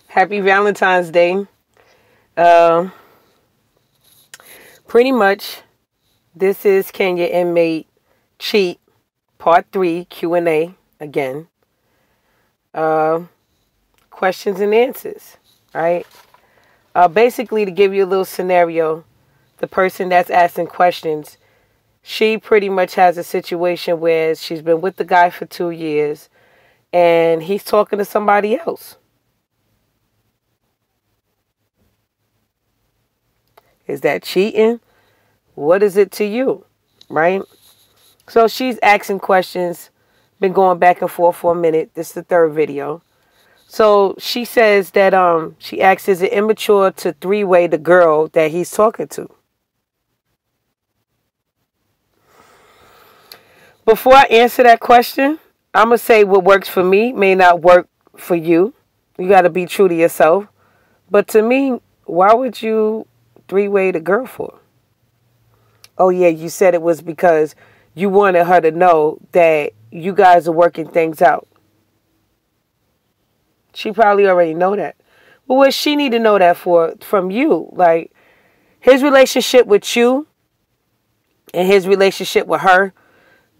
Happy Valentine's Day. Pretty much, this is Can Your Inmate Cheat? Part 3 Q&A again. Questions and answers, right? Basically, to give you a little scenario, the person that's asking questions, she pretty much has a situation where she's been with the guy for 2 years and he's talking to somebody else. Is that cheating? What is it to you, right? So she's asking questions, been going back and forth for a minute. This is the third video. So she says that she asks, is it immature to three-way the girl that he's talking to? Before I answer that question, I'm going to say what works for me may not work for you. You got to be true to yourself. But to me, why would you three-way the girl for? Oh, yeah, you said it was because you wanted her to know that you guys are working things out. She probably already know that. But what she need to know that from you? Like, his relationship with you and his relationship with her,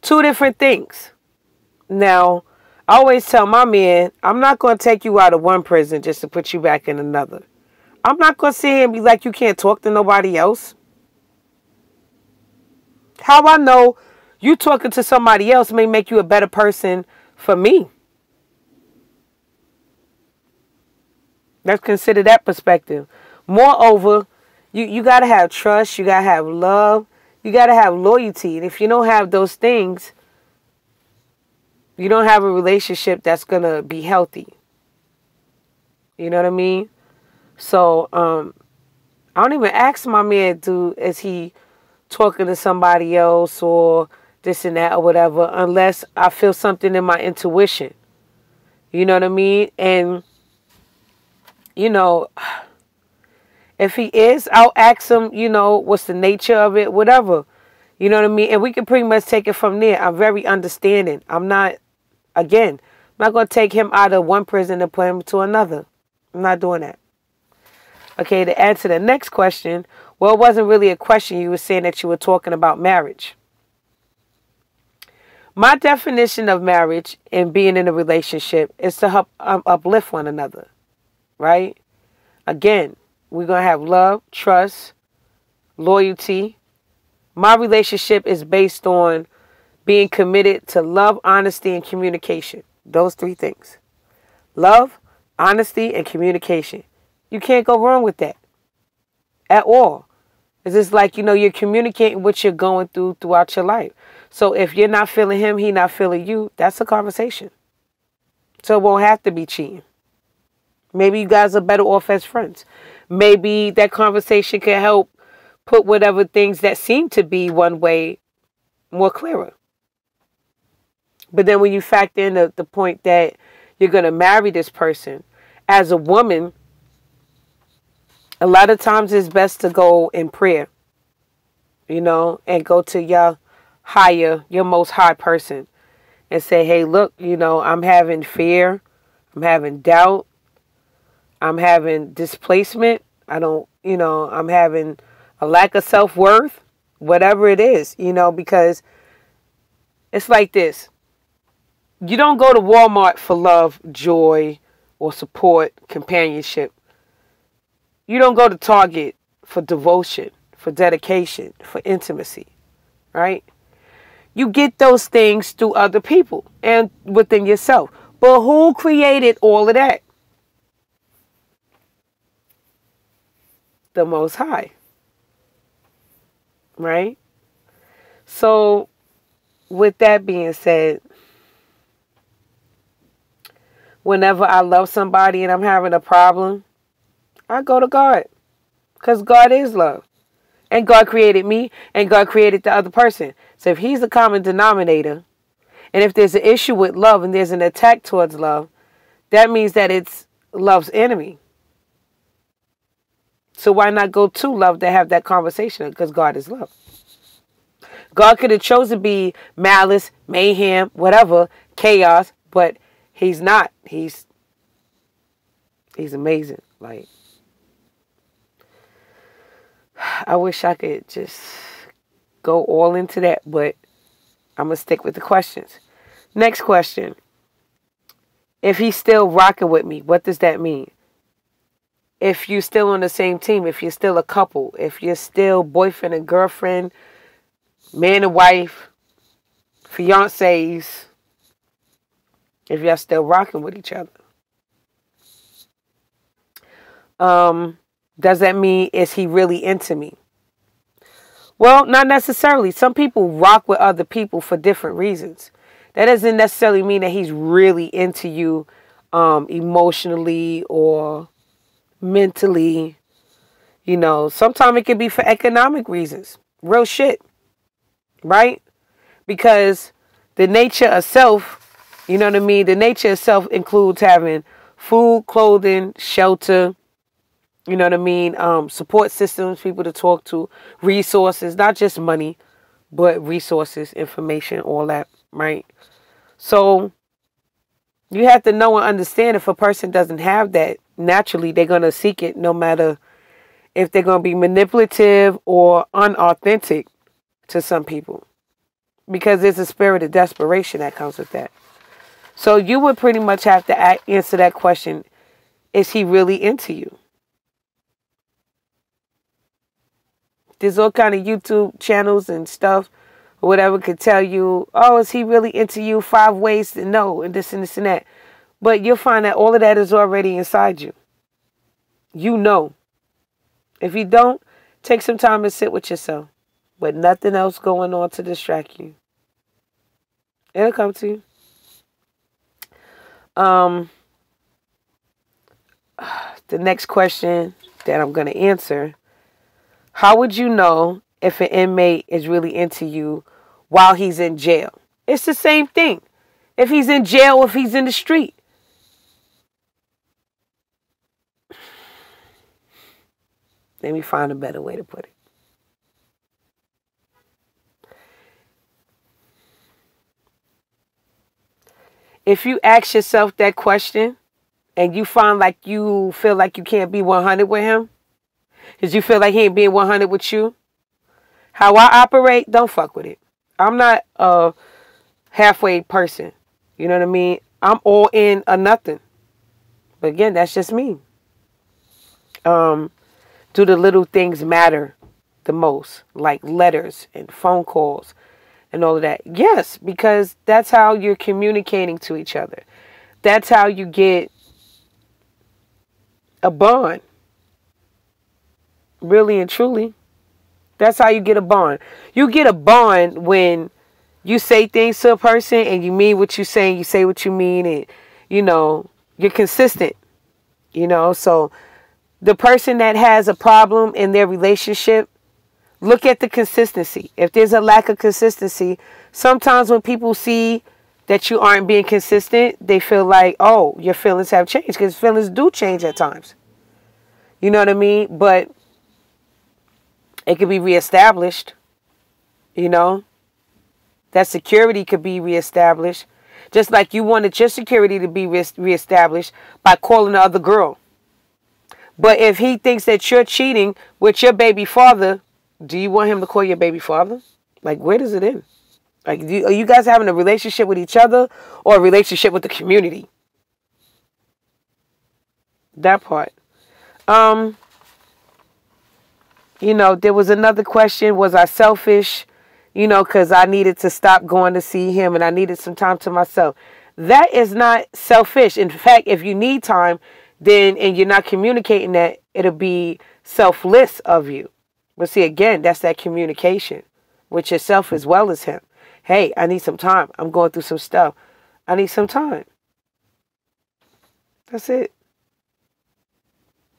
two different things. Now, I always tell my men, I'm not going to take you out of one prison just to put you back in another. I'm not going to sit here and be like, you can't talk to nobody else. How I know you talking to somebody else may make you a better person for me. Let's consider that perspective. Moreover, you got to have trust. You got to have love. You got to have loyalty. And if you don't have those things, you don't have a relationship that's going to be healthy. You know what I mean? So, I don't even ask my man, is he talking to somebody else or this and that or whatever, unless I feel something in my intuition. You know what I mean? And, you know, if he is, I'll ask him, you know, what's the nature of it, whatever. You know what I mean? And we can pretty much take it from there. I'm very understanding. I'm not going to take him out of one prison and put him to another. I'm not doing that. Okay, to answer the next question, well, it wasn't really a question. You were saying that you were talking about marriage. My definition of marriage and being in a relationship is to help uplift one another, right? Again, we're going to have love, trust, loyalty. My relationship is based on being committed to love, honesty, and communication. Those three things. Love, honesty, and communication. You can't go wrong with that at all. It's just like, you know, you're communicating what you're going through throughout your life. So if you're not feeling him, he not feeling you, that's a conversation. So it won't have to be cheating. Maybe you guys are better off as friends. Maybe that conversation can help put whatever things that seem to be one way more clearer. But then when you factor in the point that you're going to marry this person, as a woman, a lot of times it's best to go in prayer, you know, and go to your most high person and say, hey, look, you know, I'm having fear. I'm having doubt. I'm having displacement. I'm having a lack of self-worth, whatever it is, you know, because it's like this. You don't go to Walmart for love, joy, or support, companionship. You don't go to Target for devotion, for dedication, for intimacy, right? You get those things through other people and within yourself. But who created all of that? The Most High, right? So, with that being said, whenever I love somebody and I'm having a problem, I go to God, because God is love. And God created me, and God created the other person. So if he's the common denominator, and if there's an issue with love and there's an attack towards love, that means that it's love's enemy. So why not go to love to have that conversation? Because God is love. God could have chosen to be malice, mayhem, whatever, chaos, but he's not. He's He's amazing. Like, I wish I could just go all into that, but I'm going to stick with the questions. Next question. If he's still rocking with me, what does that mean? If you're still on the same team, if you're still a couple, if you're still boyfriend and girlfriend, man and wife, fiancés, if y'all still rocking with each other. Does that mean, is he really into me? Well, not necessarily. Some people rock with other people for different reasons. That doesn't necessarily mean that he's really into you emotionally or mentally. You know, sometimes it could be for economic reasons. Real shit. Right? Because the nature of self, you know what I mean? The nature of self includes having food, clothing, shelter, you know what I mean? Support systems, people to talk to, resources, not just money, but resources, information, all that, right? So you have to know and understand if a person doesn't have that, naturally they're going to seek it no matter if they're going to be manipulative or unauthentic to some people. Because there's a spirit of desperation that comes with that. So you would pretty much have to answer that question, is he really into you? There's all kind of YouTube channels and stuff, or whatever, could tell you, oh, is he really into you? 5 ways to know, and this and this and that. But you'll find that all of that is already inside you. You know. If you don't, take some time and sit with yourself. With nothing else going on to distract you. It'll come to you. The next question that I'm going to answer. How would you know if an inmate is really into you while he's in jail? It's the same thing. If he's in jail or if he's in the street. Let me find a better way to put it. If you ask yourself that question and you find like you feel like you can't be 100 with him, because you feel like he ain't being 100 with you, how I operate, don't fuck with it. I'm not a halfway person. You know what I mean? I'm all in or nothing. But again, that's just me. Do the little things matter the most? Like letters and phone calls and all of that. Yes, because that's how you're communicating to each other. That's how you get a bond. Really and truly. That's how you get a bond. You get a bond when you say things to a person and you mean what you say, and you say what you mean, and, you know, you're consistent. You know, so the person that has a problem in their relationship, look at the consistency. If there's a lack of consistency, sometimes when people see that you aren't being consistent, they feel like, oh, your feelings have changed. Because feelings do change at times. You know what I mean? But it could be reestablished. You know? That security could be reestablished. Just like you wanted your security to be reestablished by calling the other girl. But if he thinks that you're cheating with your baby father, do you want him to call your baby father? Like, where does it end? Like, are you guys having a relationship with each other or a relationship with the community? That part. You know, there was another question. Was I selfish? You know, because I needed to stop going to see him and I needed some time to myself. That is not selfish. In fact, if you need time, then, and you're not communicating that, it'll be selfless of you. But see, again, that's that communication with yourself as well as him. Hey, I need some time. I'm going through some stuff. I need some time. That's it.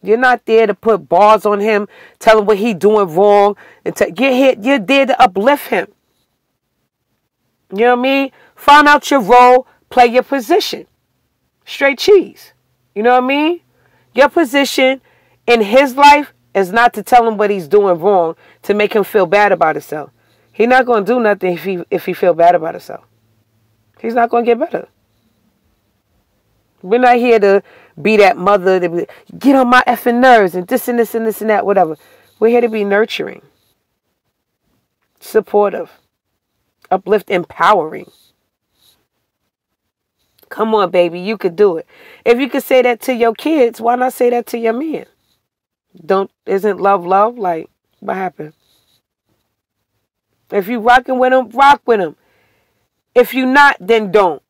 You're not there to put bars on him, tell him what he's doing wrong, and you're there to uplift him. You know what I mean? Find out your role, play your position. Straight cheese. You know what I mean? Your position in his life is not to tell him what he's doing wrong to make him feel bad about himself. He's not going to do nothing if he feel bad about himself. He's not going to get better. We're not here to be that mother to be, get on my effing nerves and this and this and this and that, whatever. We're here to be nurturing, supportive, uplift, empowering. Come on, baby, you could do it. If you could say that to your kids, why not say that to your man? Isn't love love? Like, what happened? If you rocking with him, rock with him. If you not, then don't.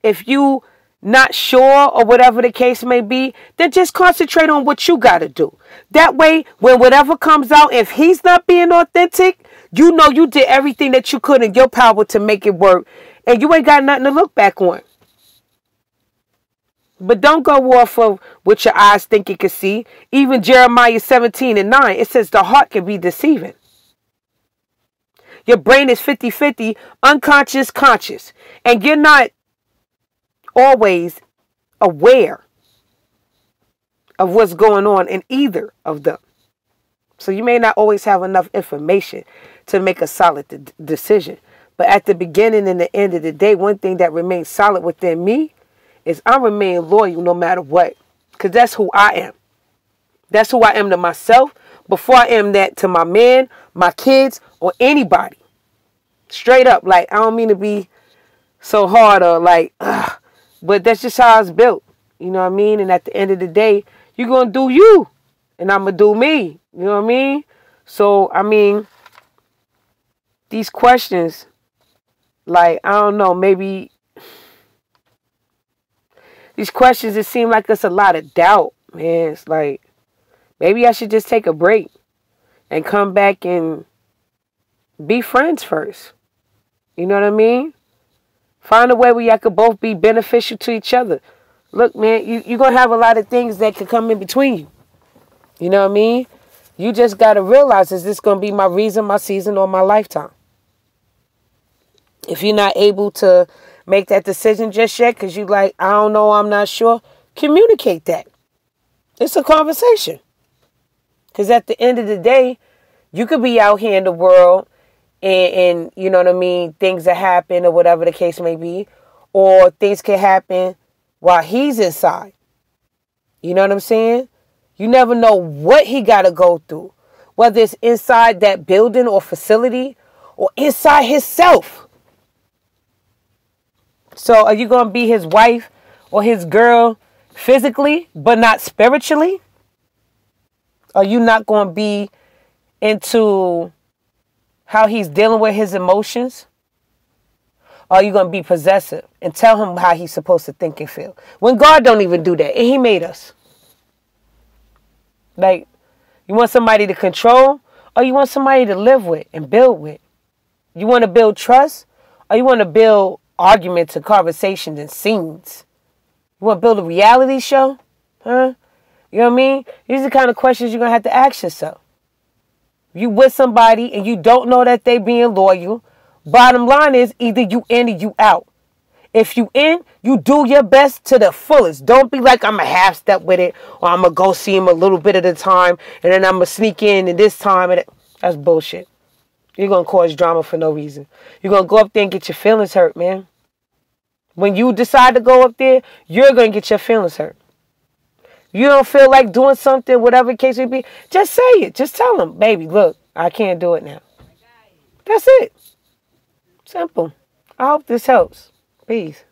If you not sure or whatever the case may be, then just concentrate on what you got to do. That way, when whatever comes out, if he's not being authentic, you know you did everything that you could in your power to make it work. And you ain't got nothing to look back on. But don't go off of what your eyes think you can see. Even Jeremiah 17:9, it says the heart can be deceiving. Your brain is 50-50, unconscious, conscious. And you're not always aware of what's going on in either of them. So you may not always have enough information to make a solid decision. But at the beginning and the end of the day, one thing that remains solid within me is I remain loyal no matter what. Because that's who I am. That's who I am to myself before I am that to my man, my kids, or anybody. Straight up. Like, I don't mean to be so hard or like, ugh. But that's just how it's built. You know what I mean? And at the end of the day, you're going to do you. And I'm going to do me. You know what I mean? So, I mean, these questions, like, I don't know, maybe these questions, it seem like there's a lot of doubt, man. It's like, maybe I should just take a break and come back and be friends first. You know what I mean? Find a way where y'all could both be beneficial to each other. Look, man, you're going to have a lot of things that could come in between you. You know what I mean? You just got to realize, is this going to be my reason, my season, or my lifetime? If you're not able to make that decision just yet because you like, I don't know, I'm not sure, communicate that. It's a conversation. Because at the end of the day, you could be out here in the world and you know what I mean, things that happen or whatever the case may be, or things can happen while he's inside. You know what I'm saying? You never know what he got to go through, whether it's inside that building or facility or inside himself. So are you going to be his wife or his girl physically, but not spiritually? Are you not going to be into how he's dealing with his emotions? Or are you going to be possessive and tell him how he's supposed to think and feel? When God don't even do that. And he made us. Like, you want somebody to control, or you want somebody to live with and build with? You want to build trust, or you want to build arguments and conversations and scenes? You want to build a reality show? Huh? You know what I mean? These are the kind of questions you're going to have to ask yourself. You with somebody and you don't know that they being loyal. Bottom line is, either you in or you out. If you in, you do your best to the fullest. Don't be like, I'm a half step with it, or I'm going to go see him a little bit at a time, and then I'm going to sneak in and this time. That's bullshit. You're going to cause drama for no reason. You're going to go up there and get your feelings hurt, man. When you decide to go up there, you're going to get your feelings hurt. You don't feel like doing something, whatever the case may be, just say it. Just tell them, baby, look, I can't do it now. That's it. Simple. I hope this helps. Peace.